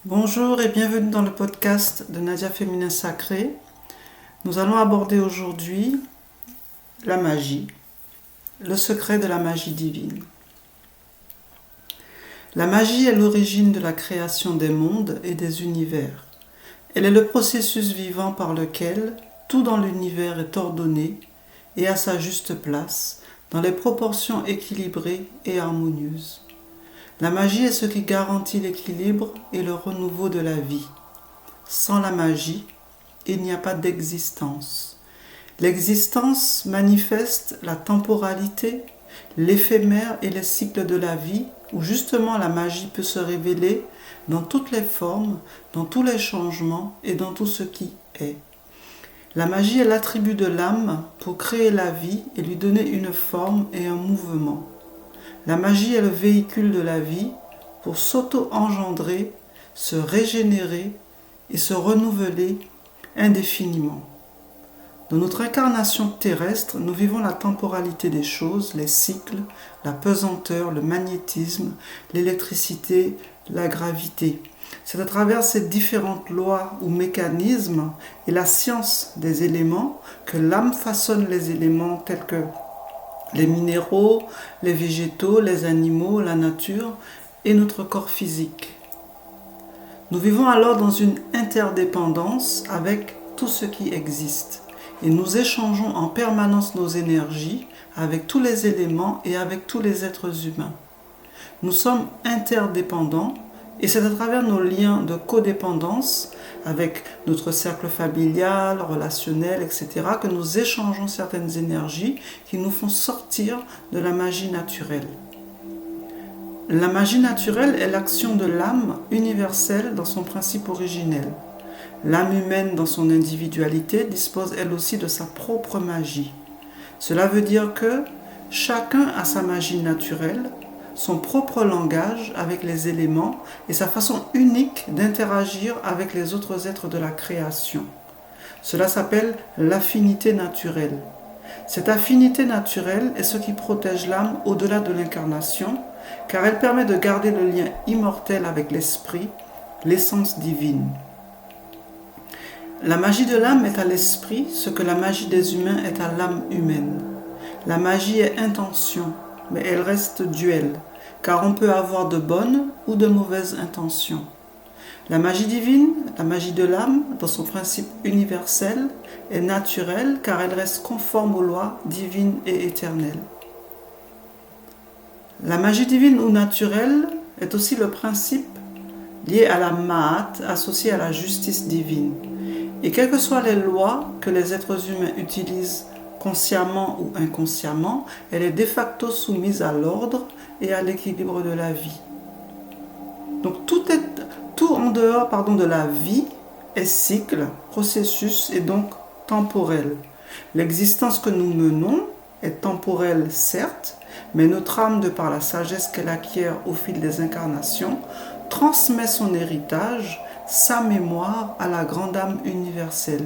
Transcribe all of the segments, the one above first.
Bonjour et bienvenue dans le podcast de Nadia Féminin Sacré. Nous allons aborder aujourd'hui la magie, le secret de la magie divine. La magie est l'origine de la création des mondes et des univers. Elle est le processus vivant par lequel tout dans l'univers est ordonné et à sa juste place, dans les proportions équilibrées et harmonieuses. La magie est ce qui garantit l'équilibre et le renouveau de la vie. Sans la magie, il n'y a pas d'existence. L'existence manifeste la temporalité, l'éphémère et les cycles de la vie, où justement la magie peut se révéler dans toutes les formes, dans tous les changements et dans tout ce qui est. La magie est l'attribut de l'âme pour créer la vie et lui donner une forme et un mouvement. La magie est le véhicule de la vie pour s'auto-engendrer, se régénérer et se renouveler indéfiniment. Dans notre incarnation terrestre, nous vivons la temporalité des choses, les cycles, la pesanteur, le magnétisme, l'électricité, la gravité. C'est à travers ces différentes lois ou mécanismes et la science des éléments que l'âme façonne les éléments tels que les minéraux, les végétaux, les animaux, la nature et notre corps physique. Nous vivons alors dans une interdépendance avec tout ce qui existe et nous échangeons en permanence nos énergies avec tous les éléments et avec tous les êtres humains. Nous sommes interdépendants et c'est à travers nos liens de codépendance avec notre cercle familial, relationnel, etc., que nous échangeons certaines énergies qui nous font sortir de la magie naturelle. La magie naturelle est l'action de l'âme universelle dans son principe originel. L'âme humaine dans son individualité dispose elle aussi de sa propre magie. Cela veut dire que chacun a sa magie naturelle, son propre langage avec les éléments et sa façon unique d'interagir avec les autres êtres de la création. Cela s'appelle l'affinité naturelle. Cette affinité naturelle est ce qui protège l'âme au-delà de l'incarnation, car elle permet de garder le lien immortel avec l'esprit, l'essence divine. La magie de l'âme est à l'esprit ce que la magie des humains est à l'âme humaine. La magie est intention, mais elle reste duelle, car on peut avoir de bonnes ou de mauvaises intentions. La magie divine, la magie de l'âme, dans son principe universel, est naturelle car elle reste conforme aux lois divines et éternelles. La magie divine ou naturelle est aussi le principe lié à la Ma'at, associé à la justice divine. Et quelles que soient les lois que les êtres humains utilisent consciemment ou inconsciemment, elle est de facto soumise à l'ordre et à l'équilibre de la vie. Donc tout en dehors de la vie est cycle, processus et donc temporel. L'existence que nous menons est temporelle certes, mais notre âme, de par la sagesse qu'elle acquiert au fil des incarnations, transmet son héritage, sa mémoire à la grande âme universelle.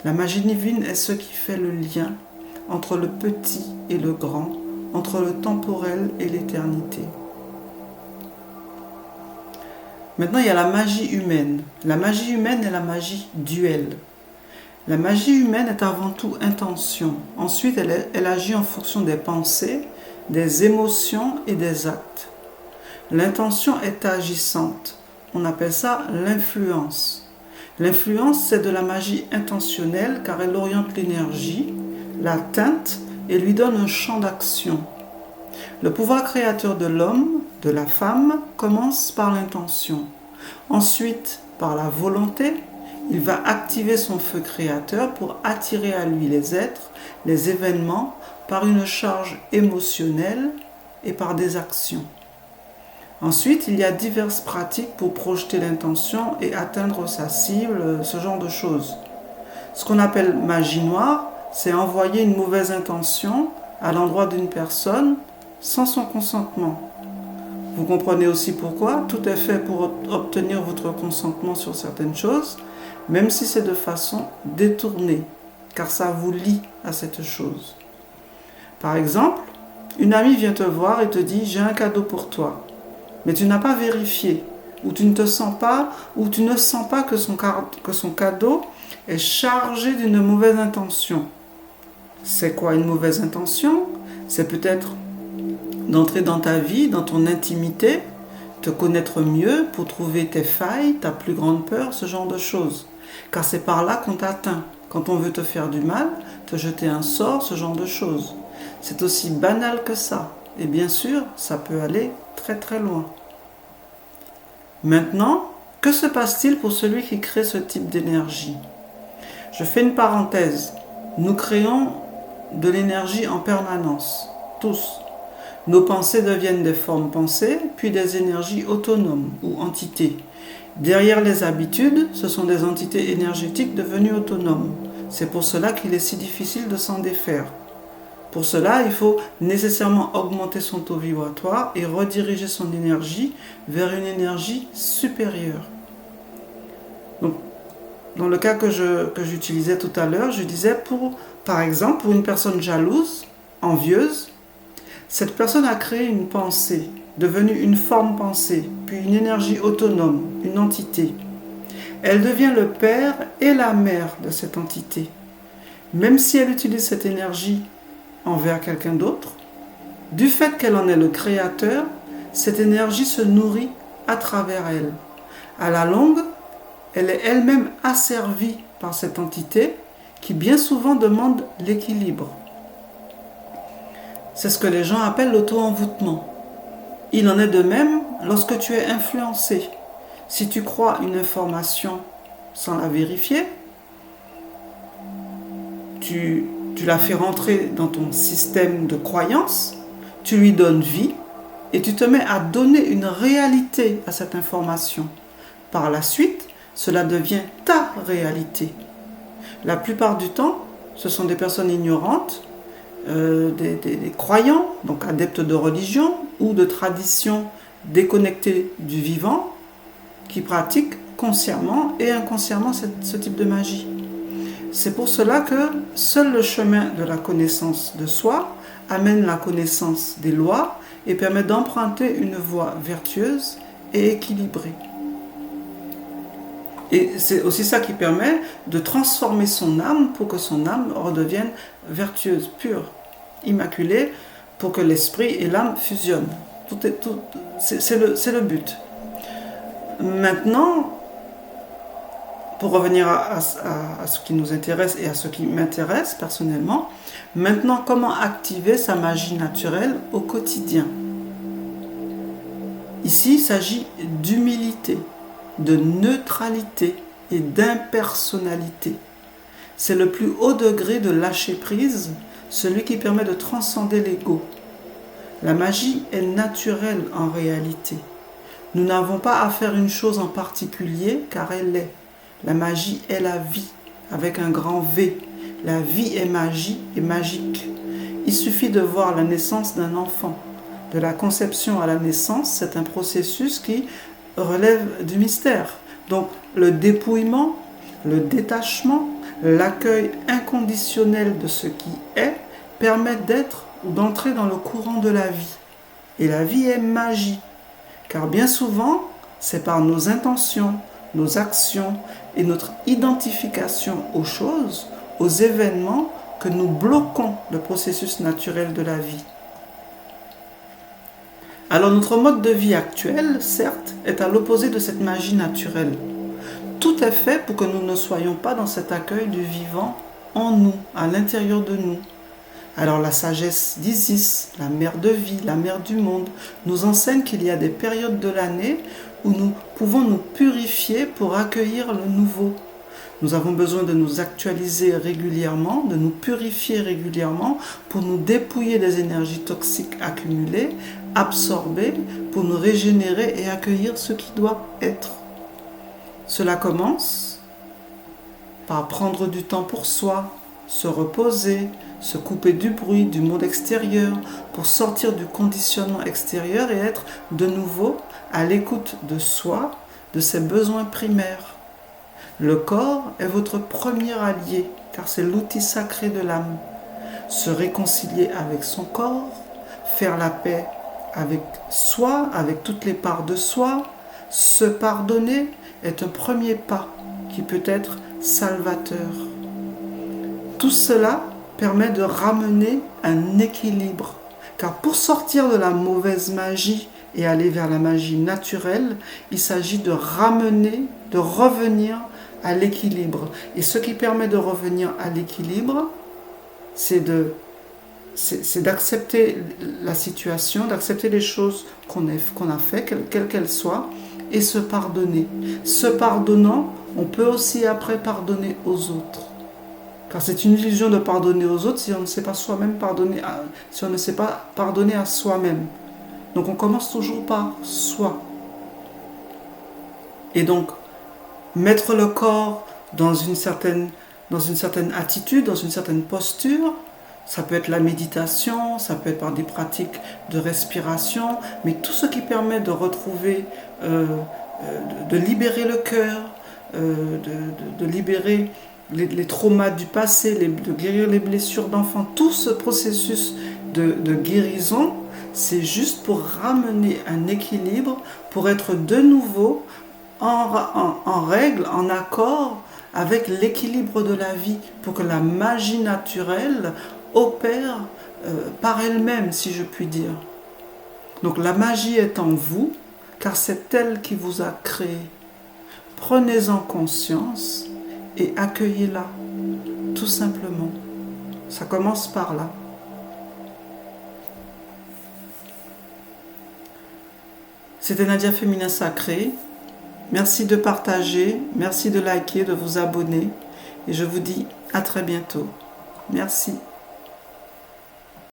La magie divine est ce qui fait le lien entre le petit et le grand, entre le temporel et l'éternité. Maintenant, il y a la magie humaine. La magie humaine est la magie duelle. La magie humaine est avant tout intention. Ensuite, elle agit en fonction des pensées, des émotions et des actes. L'intention est agissante. On appelle ça l'influence. L'influence, c'est de la magie intentionnelle car elle oriente l'énergie, la teinte et lui donne un champ d'action. Le pouvoir créateur de l'homme, de la femme, commence par l'intention. Ensuite, par la volonté, il va activer son feu créateur pour attirer à lui les êtres, les événements, par une charge émotionnelle et par des actions. Ensuite, il y a diverses pratiques pour projeter l'intention et atteindre sa cible, ce genre de choses. Ce qu'on appelle magie noire, c'est envoyer une mauvaise intention à l'endroit d'une personne sans son consentement. Vous comprenez aussi pourquoi tout est fait pour obtenir votre consentement sur certaines choses, même si c'est de façon détournée, car ça vous lie à cette chose. Par exemple, une amie vient te voir et te dit « j'ai un cadeau pour toi ». Mais tu n'as pas vérifié. où tu ne te sens pas, où tu ne sens pas que son cadeau est chargé d'une mauvaise intention. C'est quoi une mauvaise intention? C'est peut-être d'entrer dans ta vie, dans ton intimité, te connaître mieux pour trouver tes failles, ta plus grande peur, ce genre de choses. Car c'est par là qu'on t'atteint. Quand on veut te faire du mal, te jeter un sort, ce genre de choses. C'est aussi banal que ça. Et bien sûr, ça peut aller très très loin. Maintenant, que se passe-t-il pour celui qui crée ce type d'énergie? Je fais une parenthèse. Nous créons de l'énergie en permanence, tous. Nos pensées deviennent des formes pensées, puis des énergies autonomes ou entités. Derrière les habitudes, ce sont des entités énergétiques devenues autonomes. C'est pour cela qu'il est si difficile de s'en défaire. Pour cela, il faut nécessairement augmenter son taux vibratoire et rediriger son énergie vers une énergie supérieure. Donc, dans le cas que j'utilisais tout à l'heure, je disais par exemple, pour une personne jalouse, envieuse, cette personne a créé une pensée, devenue une forme pensée, puis une énergie autonome, une entité. Elle devient le père et la mère de cette entité. Même si elle utilise cette énergie envers quelqu'un d'autre, du fait qu'elle en est le créateur, cette énergie se nourrit à travers elle. À la longue, elle est elle-même asservie par cette entité qui bien souvent demande l'équilibre. C'est ce que les gens appellent l'auto-envoûtement. Il en est de même lorsque tu es influencé. Si tu crois une information sans la vérifier, tu la fais rentrer dans ton système de croyance, tu lui donnes vie et tu te mets à donner une réalité à cette information. Par la suite, cela devient ta réalité. La plupart du temps, ce sont des personnes ignorantes, des croyants, donc adeptes de religion ou de traditions déconnectées du vivant, qui pratiquent consciemment et inconsciemment ce type de magie. C'est pour cela que seul le chemin de la connaissance de soi amène la connaissance des lois et permet d'emprunter une voie vertueuse et équilibrée. Et c'est aussi ça qui permet de transformer son âme pour que son âme redevienne vertueuse, pure, immaculée, pour que l'esprit et l'âme fusionnent. C'est le but. Maintenant, pour revenir à ce qui nous intéresse et à ce qui m'intéresse personnellement, maintenant, comment activer sa magie naturelle au quotidien? Ici, il s'agit d'humilité, de neutralité et d'impersonnalité. C'est le plus haut degré de lâcher prise, celui qui permet de transcender l'ego. La magie est naturelle en réalité. Nous n'avons pas à faire une chose en particulier car elle est. La magie est la vie, avec un grand V. La vie est magie et magique. Il suffit de voir la naissance d'un enfant. De la conception à la naissance, c'est un processus qui relève du mystère. Donc le dépouillement, le détachement, l'accueil inconditionnel de ce qui est permettent d'être ou d'entrer dans le courant de la vie. Et la vie est magie, car bien souvent, c'est par nos intentions, nos actions et notre identification aux choses, aux événements, que nous bloquons le processus naturel de la vie. Alors notre mode de vie actuel, certes, est à l'opposé de cette magie naturelle. Tout est fait pour que nous ne soyons pas dans cet accueil du vivant en nous, à l'intérieur de nous. Alors la sagesse d'Isis, la mère de vie, la mère du monde, nous enseigne qu'il y a des périodes de l'année où nous pouvons nous purifier pour accueillir le nouveau. Nous avons besoin de nous actualiser régulièrement, de nous purifier régulièrement pour nous dépouiller des énergies toxiques accumulées, absorber, pour nous régénérer et accueillir ce qui doit être. Cela commence par prendre du temps pour soi, se reposer, se couper du bruit, du monde extérieur, pour sortir du conditionnement extérieur et être de nouveau à l'écoute de soi, de ses besoins primaires. Le corps est votre premier allié, car c'est l'outil sacré de l'âme. Se réconcilier avec son corps, faire la paix avec soi, avec toutes les parts de soi, Se pardonner est un premier pas qui peut être salvateur. Tout cela permet de ramener un équilibre. Car pour sortir de la mauvaise magie et aller vers la magie naturelle, il s'agit de ramener, de revenir à l'équilibre. Et ce qui permet de revenir à l'équilibre, c'est d'accepter la situation, d'accepter les choses qu'on a fait, quelles qu'elles soient, et se pardonner. Se pardonnant, on peut aussi après pardonner aux autres. Car c'est une illusion de pardonner aux autres si on ne sait pas soi-même pardonner, si on ne sait pas pardonner à soi-même. Donc on commence toujours par soi. Et donc, mettre le corps dans une certaine attitude, dans une certaine posture, ça peut être la méditation, ça peut être par des pratiques de respiration, mais tout ce qui permet de retrouver, de libérer le cœur, de libérer les traumas du passé, de guérir les blessures d'enfants, tout ce processus de guérison, c'est juste pour ramener un équilibre, pour être de nouveau en règle, en accord avec l'équilibre de la vie, pour que la magie naturelle opère par elle-même, si je puis dire. Donc la magie est en vous, car c'est elle qui vous a créé. Prenez-en conscience et accueillez-la, tout simplement. Ça commence par là. C'était Nadia Féminin Sacré. Merci de partager, merci de liker, de vous abonner. Et je vous dis à très bientôt. Merci.